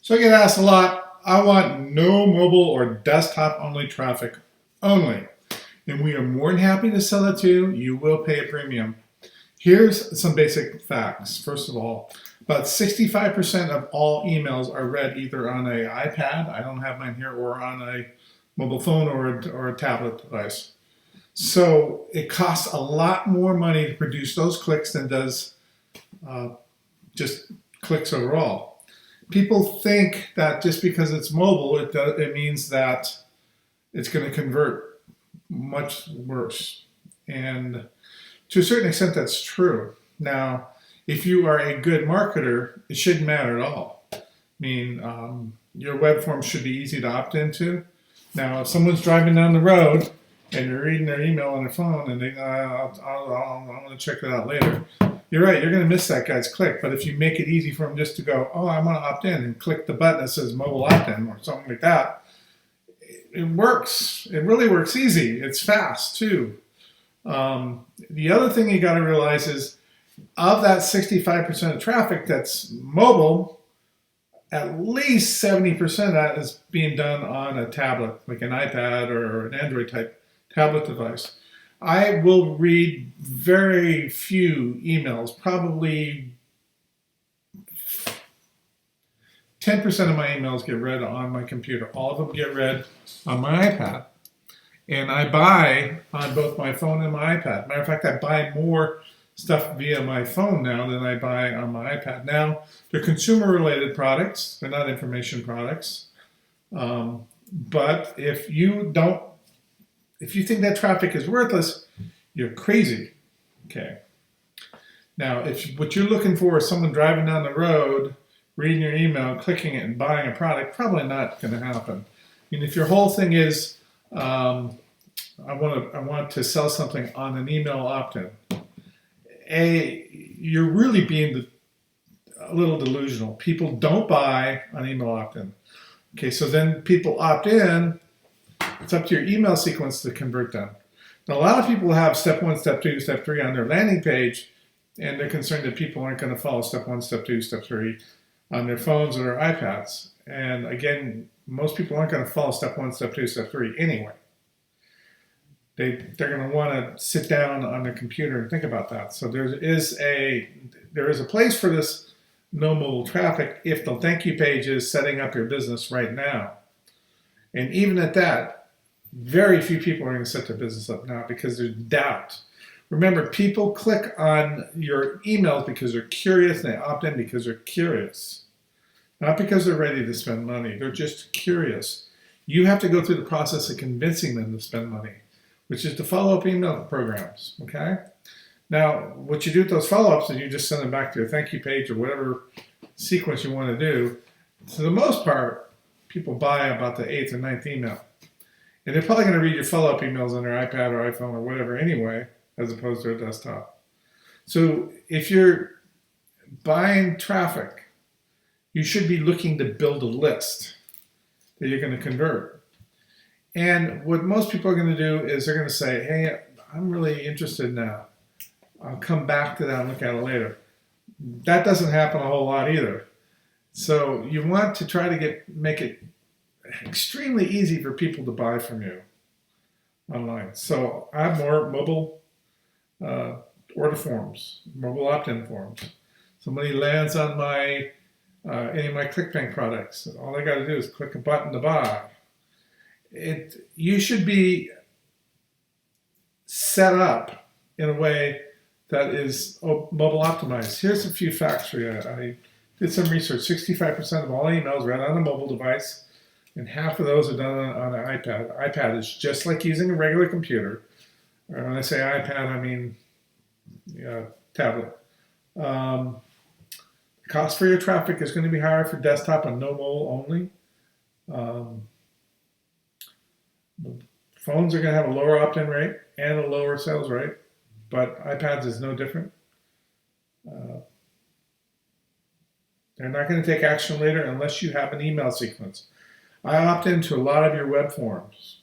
So I get asked a lot, I want no mobile or desktop only traffic only. And we are more than happy to sell it to you. You will pay a premium. Here's some basic facts. First of all, about 65% of all emails are read either on an iPad, I don't have mine here, or on a mobile phone or a tablet device. So it costs a lot more money to produce those clicks than does uh, just clicks overall. People think that just because it's mobile, it means that it's going to convert. Much worse. And to a certain extent, that's true. Now, if you are a good marketer, it shouldn't matter at all. I mean, your web form should be easy to opt into. Now, if someone's driving down the road and they're reading their email on their phone and I'm going to check that out later, you're right, you're going to miss that guy's click. But if you make it easy for him just to go, oh, I want to opt in, and click the button that says mobile opt-in or something like that, it works. It really works easy. It's fast too. The other thing you got to realize is of that 65% of traffic that's mobile, at least 70% of that is being done on a tablet, like an iPad or an Android type tablet device. I will read very few emails, probably 10% of my emails get read on my computer. All of them get read on my iPad. And I buy on both my phone and my iPad. Matter of fact, I buy more stuff via my phone now than I buy on my iPad. Now, they're consumer-related products. They're not information products. But if you think that traffic is worthless, you're crazy. Okay. Now, if what you're looking for is someone driving down the road, reading your email, clicking it, and buying a product, probably not going to happen. I mean, if your whole thing is, I want to sell something on an email opt-in, you're really being a little delusional. People don't buy on email opt-in. Okay, so then people opt in. It's up to your email sequence to convert them. Now, a lot of people have step 1, step 2, step 3 on their landing page, and they're concerned that people aren't going to follow step 1, step 2, step 3 on their phones or their iPads. And again, most people aren't going to follow step 1, step 2, step 3 anyway. They're going to want to sit down on their computer and think about that. So there is a place for this no mobile traffic if the thank you page is setting up your business right now. And even at that, very few people are going to set their business up now because there's doubt. Remember, people click on your emails because they're curious, and they opt in because they're curious. Not because they're ready to spend money. They're just curious. You have to go through the process of convincing them to spend money, which is to follow up email programs, okay? Now, what you do with those follow-ups is you just send them back to your thank you page or whatever sequence you want to do. For the most part, people buy about the 8th or 9th email. And they're probably going to read your follow-up emails on their iPad or iPhone or whatever anyway, as opposed to a desktop. So if you're buying traffic, you should be looking to build a list that you're going to convert. And what most people are going to do is they're going to say, hey, I'm really interested now. I'll come back to that and look at it later. That doesn't happen a whole lot either. So you want to try to make it extremely easy for people to buy from you online. So I have more mobile order forms, mobile opt-in forms. Somebody lands on my any of my ClickBank products. All they got to do is click a button to buy. You should be set up in a way that is mobile optimized. Here's a few facts for you. I did some research. 65% of all emails read on a mobile device, and half of those are done on an iPad. iPad is just like using a regular computer. When I say iPad, I mean tablet. The cost for your traffic is going to be higher for desktop and no mobile only. Phones are going to have a lower opt-in rate and a lower sales rate, but iPads is no different. They're not going to take action later unless you have an email sequence. I opt into a lot of your web forms,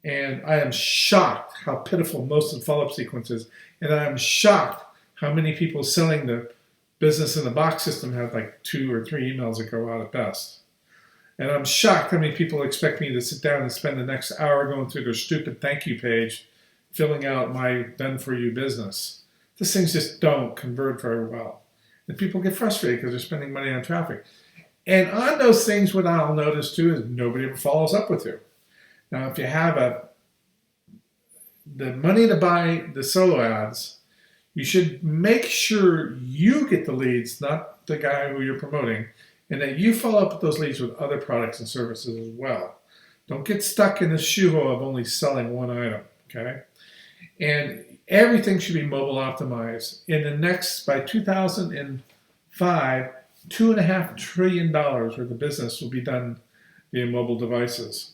and I am shocked how pitiful most of the follow-up sequences, and I am shocked how many people selling the Business in the box system had like 2 or 3 emails that go out at best. And I'm shocked how many people expect me to sit down and spend the next hour going through their stupid thank you page, filling out my done for you business. These things just don't convert very well. And people get frustrated because they're spending money on traffic. And on those things, what I'll notice too is nobody ever follows up with you. Now, if you have the money to buy the solo ads, you should make sure you get the leads, not the guy who you're promoting, and that you follow up with those leads with other products and services as well. Don't get stuck in the shoehole of only selling one item, okay? And everything should be mobile optimized. By 2005, $2.5 trillion worth of business will be done via mobile devices.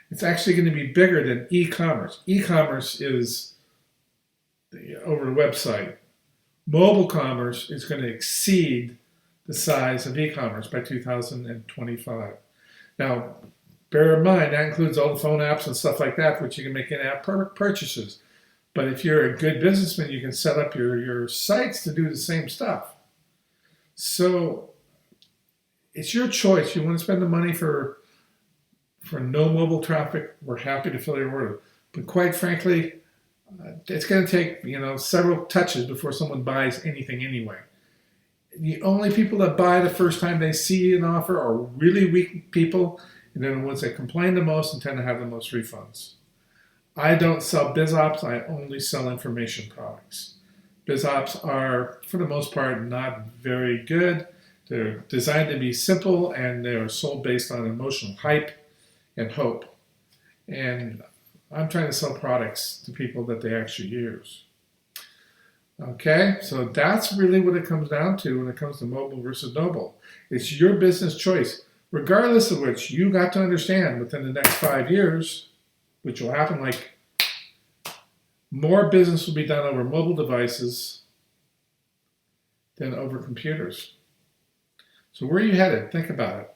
It's actually going to be bigger than e-commerce. E-commerce is over the website. Mobile commerce is going to exceed the size of e-commerce by 2025. Now, bear in mind, that includes all the phone apps and stuff like that, which you can make in-app purchases. But if you're a good businessman, you can set up your sites to do the same stuff. So it's your choice. You want to spend the money for no mobile traffic, we're happy to fill your order. But quite frankly, it's going to take several touches before someone buys anything anyway. The only people that buy the first time they see an offer are really weak people, and they're the ones that complain the most and tend to have the most refunds. I don't sell BizOps, I only sell information products. BizOps are, for the most part, not very good. They're designed to be simple, and they are sold based on emotional hype and hope. And I'm trying to sell products to people that they actually use. Okay, so that's really what it comes down to when it comes to mobile versus mobile. It's your business choice, regardless of which you got to understand within the next 5 years, which will happen, like more business will be done over mobile devices than over computers. So where are you headed? Think about it.